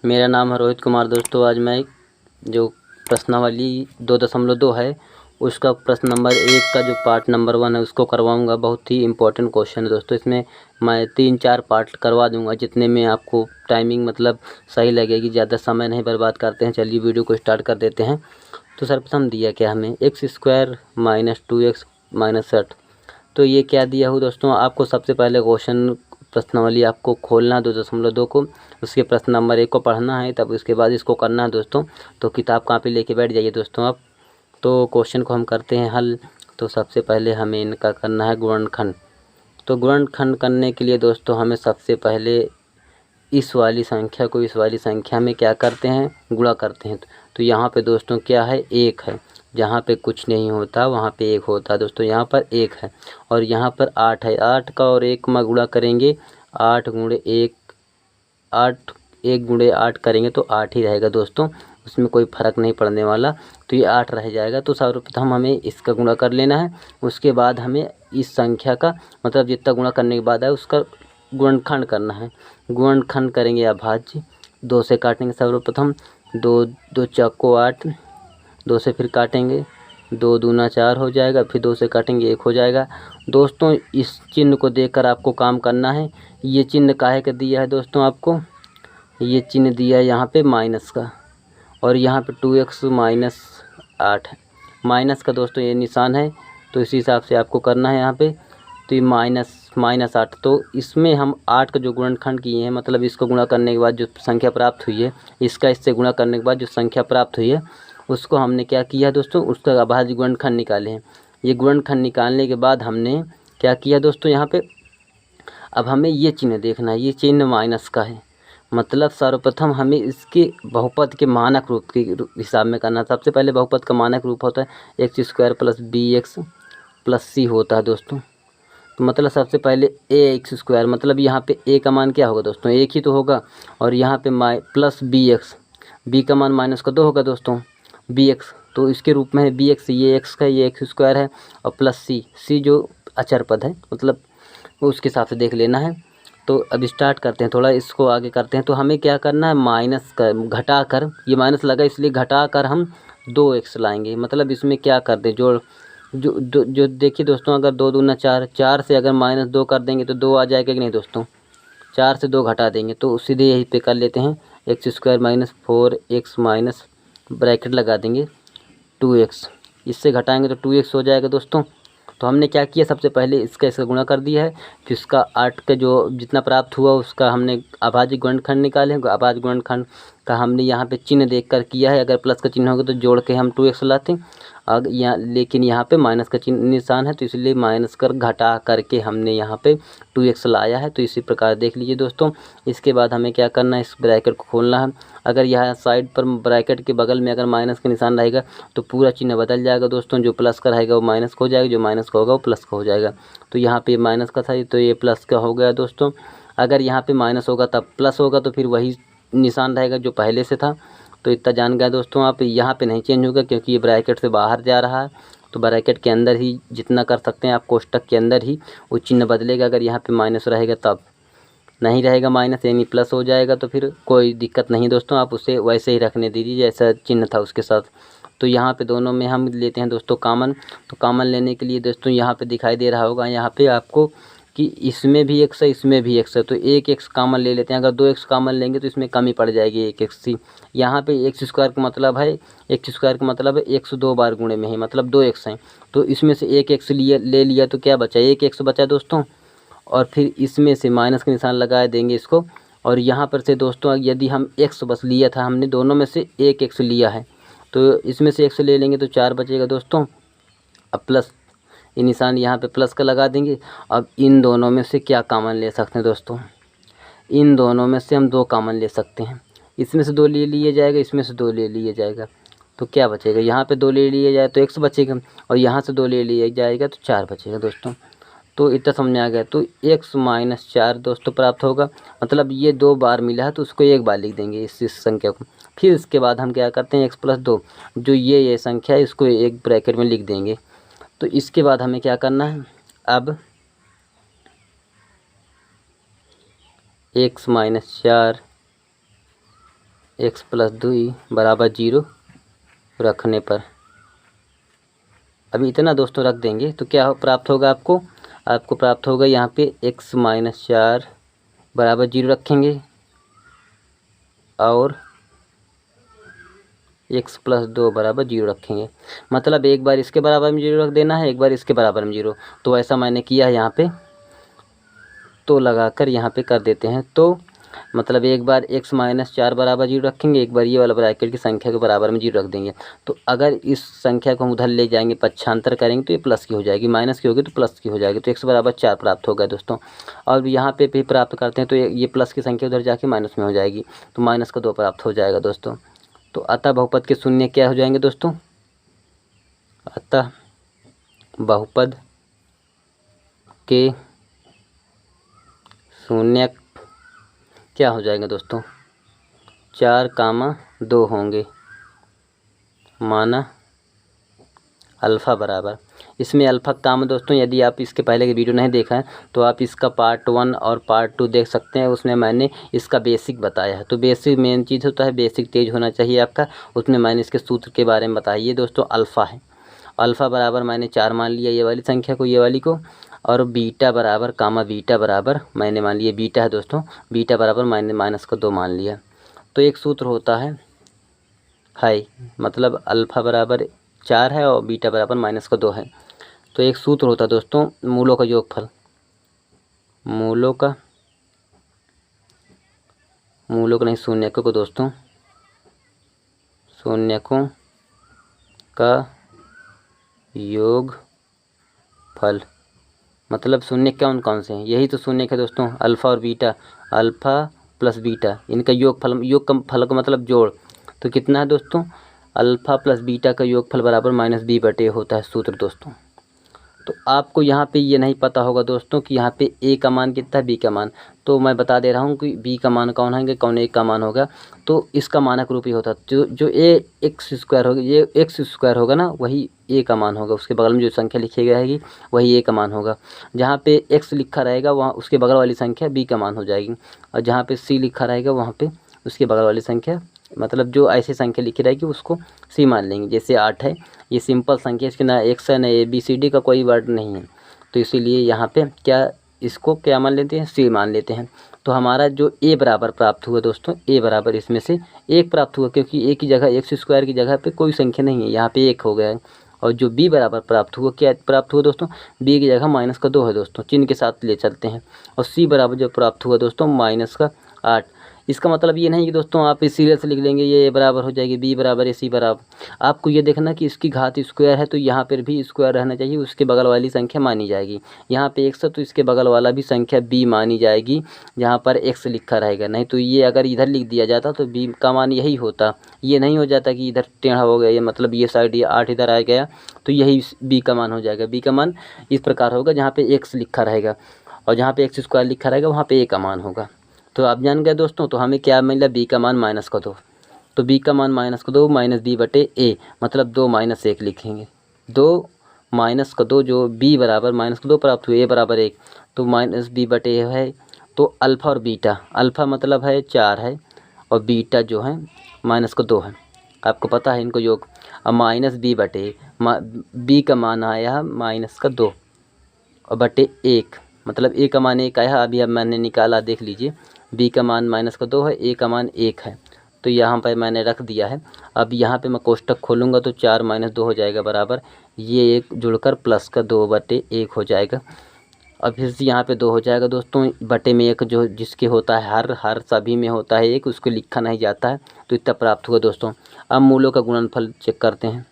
मेरा नाम है रोहित कुमार। दोस्तों आज मैं जो प्रश्नावली 2.2 है उसका प्रश्न नंबर 1 का जो पार्ट नंबर 1 है उसको करवाऊंगा। बहुत ही इंपॉर्टेंट क्वेश्चन है दोस्तों। इसमें मैं 3-4 पार्ट करवा दूंगा जितने में आपको टाइमिंग मतलब सही लगेगी। ज़्यादा समय नहीं बर्बाद करते हैं, चलिए वीडियो को स्टार्ट कर देते हैं। तो सर्वप्रथम दिया क्या हमें x² - 2x - 60। तो ये क्या दिया हो दोस्तों, आपको सबसे पहले क्वेश्चन प्रश्नावली आपको खोलना 2.2 को, उसके प्रश्न नंबर 1 को पढ़ना है, तब उसके बाद इसको करना है दोस्तों। तो किताब कॉपी लेके बैठ जाइए दोस्तों आप। तो क्वेश्चन को हम करते हैं हल। तो सबसे पहले हमें इनका करना है गुणनखंड। तो गुणनखंड करने के लिए दोस्तों हमें सबसे पहले इस वाली संख्या को इस वाली संख्या में क्या करते हैं, गुणा करते हैं। तो यहाँ पे दोस्तों क्या है, 1 है। जहाँ पे कुछ नहीं होता वहाँ पे 1 होता है दोस्तों। यहाँ पर 1 है और यहाँ पर 8 है। 8 का और 1 में गुणा करेंगे, 8 गुणे 1, 8 1 गुणे 8 करेंगे तो 8 ही रहेगा दोस्तों, उसमें कोई फ़र्क नहीं पड़ने वाला। तो ये 8 रह जाएगा। तो सर्वप्रथम हमें इसका गुणा कर लेना है, उसके बाद हमें इस संख्या का मतलब जितना गुणा करने के बाद है उसका गुणनखंड करना है। गुणनखंड करेंगे अभाज्य, 2 से काटेंगे सर्वप्रथम, 2 2 चौको 8, 2 से फिर काटेंगे, 2 दूना 4 हो जाएगा, फिर 2 से काटेंगे 1 हो जाएगा। दोस्तों इस चिन्ह को देखकर आपको काम करना है। ये चिन्ह काहे का दिया है दोस्तों आपको, ये चिन्ह दिया है यहाँ पे माइनस का, और यहाँ पे 2x - 8 है। माइनस का दोस्तों ये निशान है, तो इसी हिसाब से आपको करना है यहाँ पे। तो ये -8, तो इसमें हम 8 का जो गुणनखंड किए हैं, मतलब इसको गुणा करने के बाद जो संख्या प्राप्त हुई है, इसका इससे गुणा करने के बाद जो संख्या प्राप्त हुई है उसको हमने क्या किया दोस्तों, उसका अभाज्य गुणनखंड निकाले हैं। ये गुणनखंड निकालने के बाद हमने क्या किया दोस्तों, यहाँ पे अब हमें ये चिन्ह देखना है। ये चिन्ह माइनस का है, मतलब सर्वप्रथम हमें इसके बहुपद के मानक रूप के हिसाब में करना है। सबसे पहले बहुपद का मानक रूप होता है x² + bx + c होता है दोस्तों। तो मतलब सबसे पहले ax², मतलब यहाँ पे a का मान क्या होगा दोस्तों, 1 ही तो होगा, और यहाँ पे प्लस bx, b का मान -2 होगा दोस्तों, bx तो इसके रूप में है bx, ये x का ये x² है, और प्लस c जो अचर पद है, मतलब उसके हिसाब से देख लेना है। तो अब स्टार्ट करते हैं, थोड़ा इसको आगे करते हैं। तो हमें क्या करना है, माइनस कर घटा कर, ये माइनस लगा इसलिए घटा कर हम 2x लाएंगे। मतलब इसमें क्या कर दें, जो देखिए दोस्तों, अगर 2 दूना 4, 4 से अगर -2 कर देंगे तो 2 आ जाएगा कि नहीं दोस्तों, 4 से 2 घटा देंगे तो सीधे यहीं पे कर लेते हैं, x² - 4x ब्रैकेट लगा देंगे 2x, इससे घटाएंगे तो 2x हो जाएगा दोस्तों। तो हमने क्या किया, सबसे पहले इसका गुणा कर दिया है, फिर इसका 8 का जो जितना प्राप्त हुआ उसका हमने अभाज्य गुणनखंड निकाले। अभाज्य गुणनखंड का हमने यहाँ पे चिन्ह देखकर किया है। अगर प्लस का चिन्ह होगा तो जोड़ के हम 2x लाते हैं, अब यहाँ लेकिन यहाँ पे माइनस का चिन्ह निशान है, तो इसलिए माइनस कर घटा करके हमने यहाँ पे 2x लाया है। तो इसी प्रकार देख लीजिए दोस्तों। इसके बाद हमें क्या करना है, इस ब्रैकेट को खोलना है। अगर यहाँ साइड पर ब्रैकेट के बगल में अगर माइनस का निशान रहेगा तो पूरा चिन्ह बदल जाएगा दोस्तों। जो प्लस का रहेगा वो माइनस का हो जाएगा, जो माइनस का होगा वो प्लस का हो जाएगा। तो यहाँ पे माइनस का था तो ये प्लस का हो गया दोस्तों। अगर यहाँ पे माइनस होगा तब प्लस होगा, तो फिर वही निशान रहेगा जो पहले से था। तो इतना जान गया दोस्तों आप, यहाँ पे नहीं चेंज होगा क्योंकि ये ब्रैकेट से बाहर जा रहा है। तो ब्रैकेट के अंदर ही जितना कर सकते हैं आप, कोष्टक के अंदर ही वो चिन्ह बदलेगा। अगर यहाँ पे माइनस रहेगा तब नहीं रहेगा माइनस, यानी प्लस हो जाएगा, तो फिर कोई दिक्कत नहीं दोस्तों, आप उसे वैसे ही रखने दीजिए जैसा चिन्ह था उसके साथ। तो यहाँ पे दोनों में हम लेते हैं दोस्तों कॉमन। तो कॉमन लेने के लिए दोस्तों यहाँ पे दिखाई दे रहा होगा यहाँ पे आपको कि इसमें भी x है इसमें भी x है, तो एक x कॉमन ले लेते हैं। अगर 2x कॉमन लेंगे तो इसमें कमी पड़ जाएगी, एक x सी। यहाँ पे x² का मतलब है, x² का मतलब है x 2 बार गुणे में है, मतलब 2x हैं। तो इसमें से एक x ले लिया तो क्या बचा, एक x बचा दोस्तों, और फिर इसमें से माइनस का निशान लगा देंगे इसको। और यहाँ पर से दोस्तों यदि हम x बस लिया था, हमने दोनों में से एक x लिया है, तो इसमें से x ले लेंगे तो 4 बचेगा दोस्तों। अब प्लस ये निशान यहाँ पे प्लस का लगा देंगे। अब इन दोनों में से क्या कॉमन ले सकते हैं दोस्तों, इन दोनों में से हम 2 कॉमन ले सकते हैं। इसमें से 2 ले लिया जाएगा, इसमें से 2 ले लिया जाएगा, तो क्या बचेगा, यहाँ पे 2 ले लिया जाए तो x बचेगा, और यहाँ से 2 ले लिया जाएगा तो 4 बचेगा दोस्तों। तो इतना समझ आ गया। तो x - 4 दोस्तों प्राप्त होगा, मतलब ये 2 बार मिला है तो उसको 1 बार लिख देंगे इस संख्या को। फिर इसके बाद हम क्या करते हैं, x + 2 जो ये संख्या है इसको एक ब्रैकेट में लिख देंगे। तो इसके बाद हमें क्या करना है, अब x - 4 x प्लस 2 बराबर 0 रखने पर, अभी इतना दोस्तों रख देंगे तो क्या प्राप्त होगा आपको प्राप्त होगा यहाँ पे x माइनस 4 बराबर 0 रखेंगे और x प्लस 2 बराबर 0 रखेंगे। मतलब एक बार इसके बराबर में 0 रख देना है, एक बार इसके बराबर में 0। तो ऐसा मैंने किया है यहाँ पे, तो लगाकर यहाँ पे कर देते हैं। तो मतलब एक बार x माइनस 4 बराबर 0 रखेंगे, एक बार ये वाला ब्रैकेट की संख्या के बराबर में 0 रख देंगे। तो अगर इस संख्या को हम उधर ले जाएंगे, पक्षांतर करेंगे तो ये प्लस की हो जाएगी, माइनस की होगी तो प्लस की हो जाएगी। तो x बराबर 4 प्राप्त होगा दोस्तों। और यहाँ पे भी प्राप्त करते हैं तो ये प्लस की संख्या उधर जाके माइनस में हो जाएगी, तो माइनस का 2 प्राप्त हो जाएगा दोस्तों। तो अतः बहुपद के शून्य क्या हो जाएंगे दोस्तों? अतः बहुपद के शून्य क्या हो जाएगा दोस्तों? 4, 2 होंगे, माना अल्फ़ा बराबर, इसमें अल्फ़ा काम दोस्तों, यदि आप इसके पहले की वीडियो नहीं देखा है तो आप इसका पार्ट 1 और पार्ट 2 देख सकते हैं। उसमें मैंने इसका बेसिक बताया है। तो बेसिक मेन चीज़ होता है, बेसिक तेज होना चाहिए आपका। उसमें मैंने इसके सूत्र के बारे में बताया। ये दोस्तों अल्फ़ा है, अल्फ़ा बराबर मैंने 4 मान लिया ये वाली संख्या को, ये वाली को। और बीटा बराबर बीटा बराबर मैंने मान लिया बीटा है दोस्तों, बीटा बराबर मैंने माइनस का 2 मान लिया। तो एक सूत्र होता है मतलब अल्फ़ा बराबर 4 है और बीटा बराबर माइनस का 2 है। तो एक सूत्र होता है दोस्तों, मूलों का योगफल, मूलों का नहीं, शून्यकों को दोस्तों, शून्यकों का योगफल। मतलब शून्य कौन से हैं? यही तो शून्य है दोस्तों, अल्फ़ा और बीटा, अल्फ़ा प्लस बीटा, इनका योगफल, योग का फल का मतलब जोड़। तो कितना है दोस्तों? अल्फ़ा प्लस बीटा का योगफल बराबर -b/a होता है सूत्र दोस्तों। तो आपको यहाँ पे ये नहीं पता होगा दोस्तों कि यहाँ पे a का मान कितना है, b का मान। तो मैं बता दे रहा हूँ कि b का मान कौन है, कौन a का मान होगा। तो इसका मानक रूप ही होता है, जो a x² होगा, ये x² होगा ना, वही a का मान होगा। उसके बगल में जो संख्या लिखी रहेगी वही a का मान होगा। जहाँ पे x लिखा रहेगा वहाँ उसके बगल वाली संख्या b का मान हो जाएगी, और जहाँ पे c लिखा रहेगा वहाँ पे उसके बगल वाली संख्या, मतलब जो ऐसी संख्या लिखी रहेगी उसको सी मान लेंगे। जैसे 8 है, ये सिंपल संख्या, इसके ना x है ना ABCD का कोई वर्ड नहीं है, तो इसीलिए यहाँ पे इसको क्या मान लेते हैं, सी मान लेते हैं। तो हमारा जो a बराबर प्राप्त हुआ दोस्तों, a बराबर इसमें से 1 प्राप्त हुआ, क्योंकि a की जगह x² की जगह पे कोई संख्या नहीं है, यहाँ पे 1 हो गया है। और जो b बराबर प्राप्त हुआ, क्या प्राप्त हुआ दोस्तों? b की जगह माइनस का 2 है दोस्तों, चिन्ह के साथ ले चलते हैं। और c बराबर जो प्राप्त हुआ दोस्तों -8। इसका मतलब ये नहीं कि दोस्तों आप इस सीरियल से लिख लेंगे ये बराबर हो जाएगी b बराबर c बराबर। आपको ये देखना कि इसकी घात स्क्वायर है तो यहाँ पर भी स्क्वायर रहना चाहिए, उसके बगल वाली संख्या मानी जाएगी। यहाँ पे x है तो इसके बगल वाला भी संख्या b मानी जाएगी, जहाँ पर x लिखा रहेगा। नहीं तो ये अगर इधर लिख दिया जाता तो b का मान यही होता, ये नहीं हो जाता कि इधर टेढ़ा हो गया, ये मतलब ये साइड ये 8 इधर आ गया तो यही b का मान हो जाएगा। b का मान इस प्रकार होगा, जहाँ पे x लिखा रहेगा और जहाँ पे x² लिखा रहेगा वहाँ पे a का मान होगा। तो आप जान गए दोस्तों। तो हमें क्या मिला? b का मान -2। तो b का मान -2 -b/a, मतलब 2 - 1 लिखेंगे। 2 - 2 जो b बराबर -2 प्राप्त हुए, a बराबर 1, तो -b/a है। तो अल्फ़ा और बीटा, अल्फ़ा मतलब है 4 है और बीटा जो है -2 है, आपको पता है इनको योग। अब -b/a, b का मान आया -2 और बटे 1, मतलब a का मान 1 आया। अभी अब मैंने निकाला, देख लीजिए, b का मान -2 है, a का मान 1 है, तो यहाँ पर मैंने रख दिया है। अब यहाँ पे मैं कोष्टक खोलूँगा तो 4 - 2 हो जाएगा बराबर, ये 1 जुड़कर प्लस का 2/1 हो जाएगा। अब फिर से यहाँ पे 2 हो जाएगा दोस्तों, बटे में 1 जो जिसके होता है, हर सभी में होता है 1, उसको लिखा नहीं जाता है, तो इतना प्राप्त हुआ दोस्तों। अब मूलों का गुणनफल चेक करते हैं,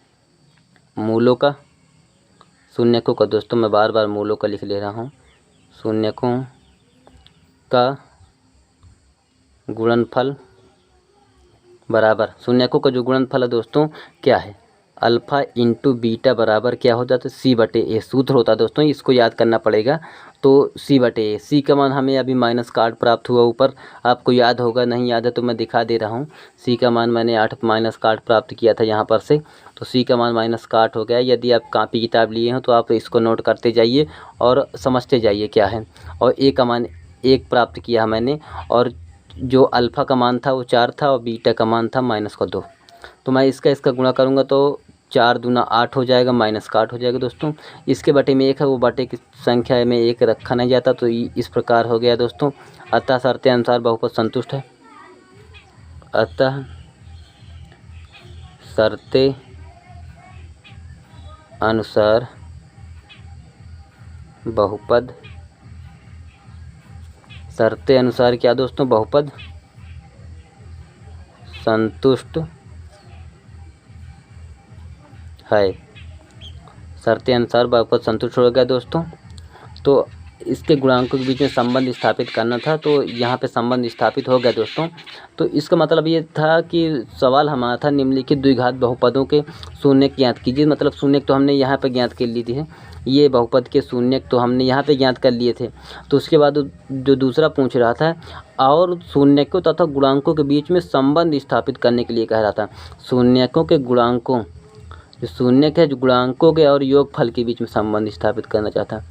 मूलों का, शून्यकों का दोस्तों, मैं बार बार मूलों का लिख ले रहा हूँ। शून्यकों का गुणनफल बराबर, शून्यकों का जो गुणनफल है दोस्तों क्या है? अल्फ़ा इंटू बीटा बराबर क्या हो जाता है? c/a सूत्र होता है दोस्तों, इसको याद करना पड़ेगा। तो c/a, c का मान हमें अभी -8 प्राप्त हुआ ऊपर, आपको याद होगा, नहीं याद है तो मैं दिखा दे रहा हूँ। c का मान मैंने 8 -8 प्राप्त किया था यहाँ पर से, तो c का मान -8 हो गया। यदि आप कॉपी किताब लिए हो तो आप इसको नोट करते जाइए और समझते जाइए क्या है। और a का मान 1 प्राप्त किया मैंने, और जो अल्फ़ा का मान था वो 4 था और बीटा का मान था -2। तो मैं इसका गुणा करूँगा तो 4 दूना 8 हो जाएगा, -8 हो जाएगा दोस्तों। इसके बटे में 1 है, वो बटे की संख्या में 1 रखा नहीं जाता, तो इस प्रकार हो गया दोस्तों। अतः शर्त अनुसार बहुपद संतुष्ट है। अतः शर्ते अनुसार बहुपद, शर्ते अनुसार क्या दोस्तों, बहुपद संतुष्ट है। शर्ते अनुसार बहुपद संतुष्ट हो गया दोस्तों। तो इसके गुणांकों के बीच में संबंध स्थापित करना था, तो यहाँ पे संबंध स्थापित हो गया दोस्तों। तो इसका मतलब ये था कि सवाल हमारा था निम्नलिखित द्विघात बहुपदों के शून्यक ज्ञात कीजिए। मतलब शून्यक तो हमने यहाँ पे ज्ञात कर ली थी, ये बहुपद के शून्यक तो हमने यहाँ पे ज्ञात कर लिए थे। तो उसके बाद जो दूसरा पूछ रहा था, और शून्यकों तथा गुणांकों के बीच में संबंध स्थापित करने के लिए कह रहा था। शून्यकों के गुणांकों, जो शून्यक है, जो गुणांकों के और योगफल के बीच में संबंध स्थापित करना चाहता।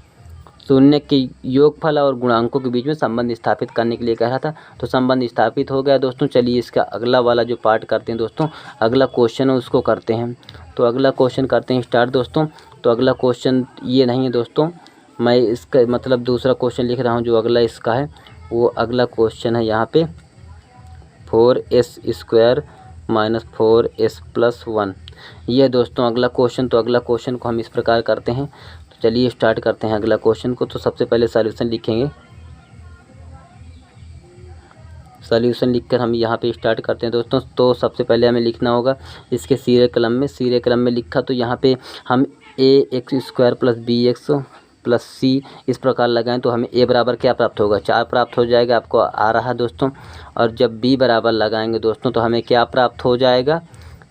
शून्य के योगफल और गुणांकों के बीच में संबंध स्थापित करने के लिए कह रहा था। तो संबंध स्थापित हो गया दोस्तों। चलिए इसका अगला वाला जो पार्ट करते हैं दोस्तों, अगला क्वेश्चन है उसको करते हैं। तो अगला क्वेश्चन करते हैं स्टार्ट दोस्तों। तो अगला क्वेश्चन ये नहीं है दोस्तों, मैं इसका मतलब दूसरा क्वेश्चन लिख रहा हूँ। जो अगला इसका है वो अगला क्वेश्चन है यहाँ पे 4s² - 4s+1, ये दोस्तों अगला क्वेश्चन। तो अगला क्वेश्चन को हम इस प्रकार करते हैं। तो चलिए स्टार्ट करते हैं अगला क्वेश्चन को। तो सबसे पहले सॉल्यूशन लिखेंगे। सॉल्यूशन लिखकर हम यहाँ पे स्टार्ट करते हैं दोस्तों। तो सबसे पहले हमें लिखना होगा इसके सीरे कलम में लिखा। तो यहाँ पे हम ax² + bx + c इस प्रकार लगाएं तो हमें a बराबर क्या प्राप्त होगा, 4 प्राप्त हो जाएगा, आपको आ रहा है दोस्तों। और जब b बराबर लगाएंगे दोस्तों तो हमें क्या प्राप्त हो जाएगा,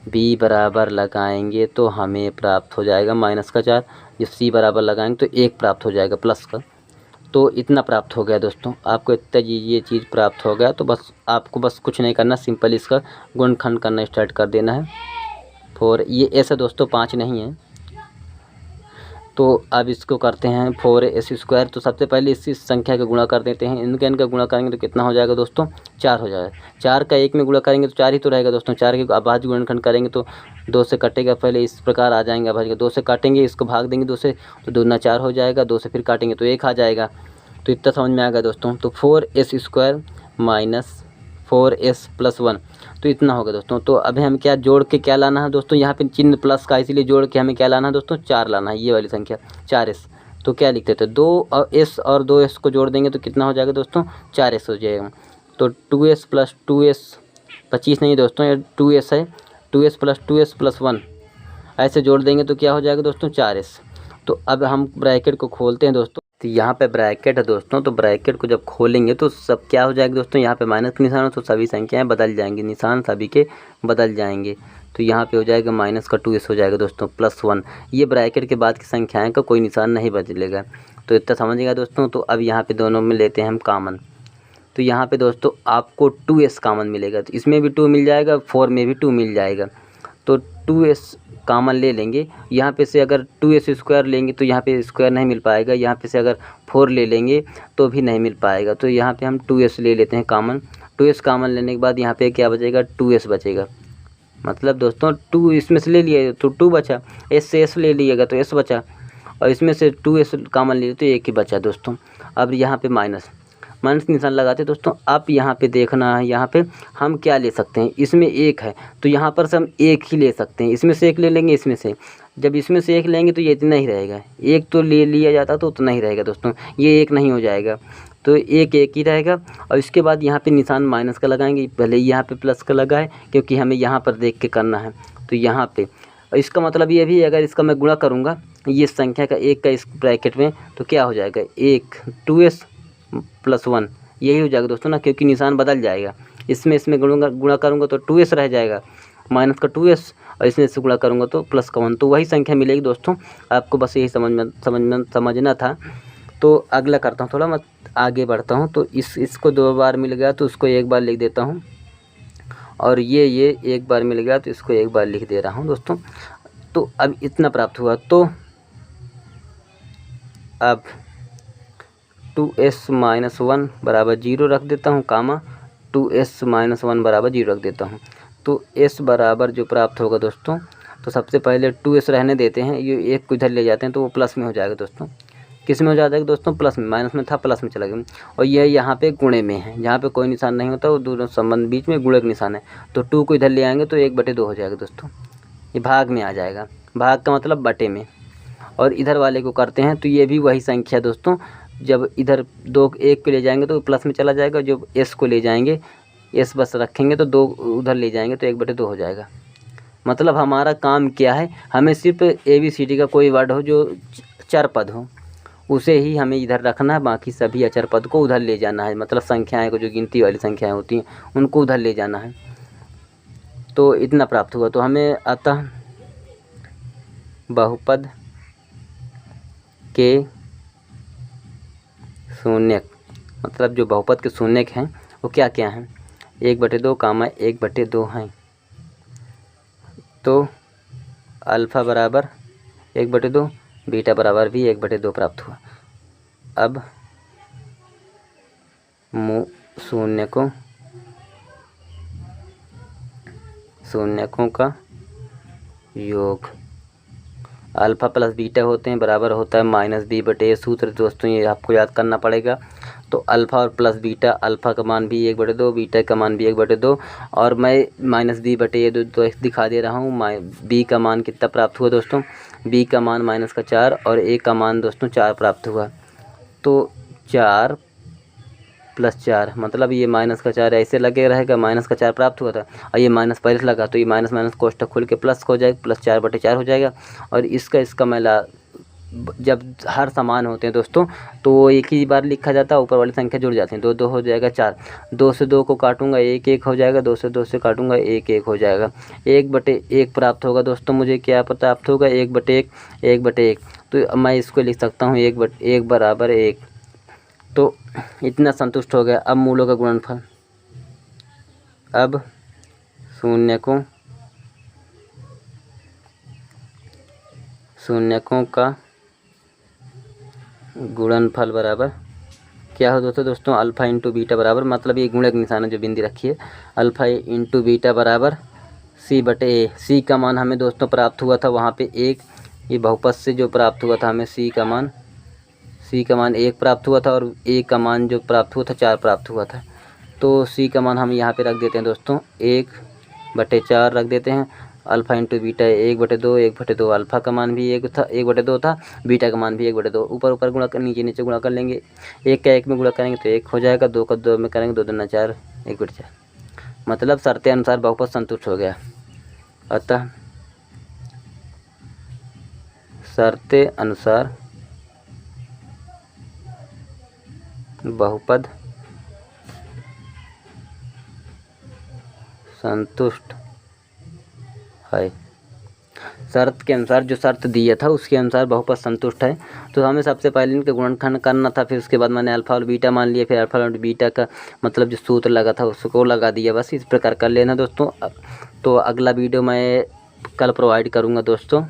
b बराबर लगाएंगे तो हमें प्राप्त हो जाएगा -4। जब c बराबर लगाएंगे तो 1 प्राप्त हो जाएगा प्लस का। तो इतना प्राप्त हो गया दोस्तों, आपको इतना ये चीज़ प्राप्त हो गया। तो बस आपको कुछ नहीं करना, सिंपल इसका गुणनखंड करना स्टार्ट कर देना है। 4 ये ऐसा दोस्तों 5 नहीं है। तो अब इसको करते हैं 4s²। तो सबसे पहले इसी संख्या का गुणा कर देते हैं। इनका गुणा करेंगे तो कितना हो जाएगा दोस्तों, 4 हो जाएगा। 4 का 1 में गुणा करेंगे तो 4 ही तो रहेगा दोस्तों। 4 के अभाज्य गुणनखंड करेंगे तो 2 से कटेगा, पहले इस प्रकार आ जाएंगे अभाज्य। 2 से काटेंगे, इसको भाग देंगे 2 से, तो 2 दूना 4 हो जाएगा। 2 से फिर काटेंगे तो 1 आ जाएगा। तो इतना समझ में आ गया दोस्तों। तो 4s² - 4s+1, तो इतना होगा दोस्तों। तो अभी हम क्या जोड़ के क्या लाना है दोस्तों, यहाँ पे चिन्ह प्लस का, इसीलिए जोड़ के हमें क्या लाना है दोस्तों, 4 लाना है, ये वाली संख्या 4s। तो क्या लिखते थे, 2s और 2s को जोड़ देंगे तो कितना हो जाएगा दोस्तों, 4s हो जाएगा। तो 2s + 2s 25 नहीं दोस्तों, ये 2s है, 2s + 2s+1 ऐसे जोड़ देंगे तो क्या हो जाएगा दोस्तों, 4s। तो अब हम ब्रैकेट को खोलते हैं दोस्तों। तो यहाँ पे ब्रैकेट है दोस्तों। तो ब्रैकेट को जब खोलेंगे तो सब क्या हो जाएगा दोस्तों, यहाँ पे माइनस का निशान हो तो सभी संख्याएं बदल जाएंगी, निशान सभी के बदल जाएंगे। तो यहाँ पे हो जाएगा -2s हो जाएगा दोस्तों +1। ये ब्रैकेट के बाद की संख्याएं का कोई निशान नहीं बदलेगा। तो इतना समझिएगा दोस्तों। तो अब यहाँ पे दोनों में लेते हैं हम कॉमन। तो यहाँ पे दोस्तों आपको 2s कॉमन मिलेगा। तो इसमें भी 2 मिल जाएगा, 4 में भी 2 मिल जाएगा। तो 2s कॉमन ले लेंगे। यहाँ पे से अगर 2s² लेंगे तो यहाँ पे स्क्वायर नहीं मिल पाएगा। यहाँ पे से अगर 4 ले लेंगे तो भी नहीं मिल पाएगा। तो यहाँ पे हम 2s ले लेते हैं कॉमन। 2s कॉमन लेने के बाद यहाँ पे क्या बचेगा, 2s बचेगा। मतलब दोस्तों 2 इसमें से ले लिया तो 2 बचा, s से s ले लिएगा तो s बचा, और इसमें से 2s कॉमन ले तो 1 ही बचा दोस्तों। अब यहाँ पे माइनस निशान लगाते दोस्तों। आप यहाँ पे देखना है, यहाँ पे हम क्या ले सकते हैं, इसमें 1 है तो यहाँ पर से हम 1 ही ले सकते हैं। इसमें से 1 ले लेंगे, इसमें से जब इसमें से 1 लेंगे तो ये इतना ही रहेगा। 1 तो ले लिया जाता तो उतना ही रहेगा दोस्तों, ये 1 नहीं हो जाएगा। तो 1 ही रहेगा। और इसके बाद यहाँ पे निशान माइनस का लगाएंगे, भले ही यहाँ पे प्लस का लगाए क्योंकि हमें यहाँ पर देख के करना है। तो यहाँ पे इसका मतलब ये भी, अगर इसका मैं गुणा करूँगा ये संख्या का 1 का इस ब्रैकेट में तो क्या हो जाएगा, 1 2s+1 यही हो जाएगा दोस्तों ना, क्योंकि निशान बदल जाएगा। इसमें गुणा करूँगा तो 2s रह जाएगा, माइनस का 2s, और इसमें से गुणा करूँगा तो प्लस का 1, तो वही संख्या मिलेगी दोस्तों। आपको बस यही समझना था। तो अगला करता हूँ, थोड़ा मैं आगे बढ़ता हूँ। तो इसको 2 बार मिल गया तो उसको 1 बार लिख देता हूँ, और ये 1 बार मिल गया तो इसको 1 बार लिख दे रहा हूँ दोस्तों। तो अब इतना प्राप्त हुआ। तो अब 2s - 1 = 0 रख देता हूँ, कामा 2s-1 बराबर 0 रख देता हूँ। तो s बराबर जो प्राप्त होगा दोस्तों, तो सबसे पहले 2s रहने देते हैं, ये 1 को इधर ले जाते हैं तो वो प्लस में हो जाएगा दोस्तों। किस में हो जाएगा दोस्तों? प्लस में। माइनस में था, प्लस में चला गया। और यह यहाँ पे गुणे में है, जहाँ पे कोई निशान नहीं होता वो दोनों संबंध बीच में गुणे का निशान है। तो 2 को इधर ले आएंगे तो 1/2 हो जाएगा दोस्तों। ये भाग में आ जाएगा, भाग का मतलब बटे में। और इधर वाले को करते हैं तो ये भी वही संख्या दोस्तों, जब इधर 2 1 को ले जाएंगे तो प्लस में चला जाएगा, जब s को ले जाएंगे, s बस रखेंगे तो 2 उधर ले जाएंगे तो 1/2 हो जाएगा। मतलब हमारा काम क्या है, हमें सिर्फ ABCD का कोई वर्ड हो जो चर पद हो उसे ही हमें इधर रखना है, बाकी सभी अचर पद को उधर ले जाना है। मतलब संख्याएं को, जो गिनती वाली संख्याएं होती हैं उनको उधर ले जाना है। तो इतना प्राप्त हुआ। तो हमें अतः बहुपद के शून्यक, मतलब जो बहुपद के शून्यक हैं वो क्या क्या हैं? 1/2 कामा 1/2 हैं। तो अल्फ़ा बराबर 1/2, बीटा बराबर भी 1/2 प्राप्त हुआ। अब शून्यकों का योग अल्फ़ा प्लस बीटा होते हैं, बराबर होता है -b/a। सूत्र दोस्तों ये आपको याद करना पड़ेगा। तो अल्फ़ा और प्लस बीटा, अल्फ़ा का मान भी 1/2, बीटा का मान भी 1/2। और मैं -b/a तो दिखा दे रहा हूँ। b का मान कितना प्राप्त हुआ दोस्तों? b का मान -4 और a का मान दोस्तों 4 प्राप्त हुआ। तो 4 + 4 मतलब ये -4 ऐसे लगे रहेगा, -4 प्राप्त हुआ था और ये माइनस पहले से लगा, तो ये माइनस माइनस कोष्ठक खोल के प्लस हो जाएगा, +4/4 हो जाएगा। और इसका मैं जब हर समान होते हैं दोस्तों तो वो एक ही बार लिखा जाता है, ऊपर वाली संख्या जुड़ जाती है। 2 2 हो जाएगा 4, 2 से 2 को काटूंगा 1 1 हो जाएगा, 2 से 2 से काटूंगा 1 1 हो जाएगा। 1/1 प्राप्त होगा दोस्तों। मुझे क्या प्राप्त होगा? 1/1 1/1। तो मैं इसको लिख सकता हूँ 1/1 बराबर 1। तो इतना संतुष्ट हो गया। अब मूलों का गुणनफल, अब शून्यकों का गुणनफल बराबर क्या हो दोस्तों? अल्फ़ा इंटू बीटा बराबर, मतलब ये गुणक निशान है जो बिंदी रखी है, अल्फ़ा इंटू बीटा बराबर c/a। c का मान हमें दोस्तों प्राप्त हुआ था वहाँ पे 1, ये बहुपद से जो प्राप्त हुआ था हमें c का मान 1 प्राप्त हुआ था और a का मान जो प्राप्त हुआ था 4 प्राप्त हुआ था। तो c का मान हम यहाँ पे रख देते हैं दोस्तों 1/4 रख देते हैं। अल्फ़ा इंटू बीटा 1/2, 1/2 अल्फ़ा का मान भी 1/2 था, बीटा का मान भी 1/2। ऊपर ऊपर गुणा कर, नीचे नीचे गुणा कर लेंगे। 1 का 1 में गुणा करेंगे तो 1 हो जाएगा, 2 का 2 में करेंगे 2 दूना 4, 1/4। मतलब शर्ते अनुसार बहुपद संतुष्ट हो गया। अतः शर्ते अनुसार बहुपद संतुष्ट है। शर्त के अनुसार, जो शर्त दिया था उसके अनुसार बहुपद संतुष्ट है। तो हमें सबसे पहले इनका गुणनखंड करना था, फिर उसके बाद मैंने अल्फ़ा और बीटा मान लिया, फिर अल्फ़ा और बीटा का मतलब जो सूत्र लगा था उसको लगा दिया। बस इस प्रकार कर लेना दोस्तों। तो अगला वीडियो मैं कल प्रोवाइड करूँगा दोस्तों।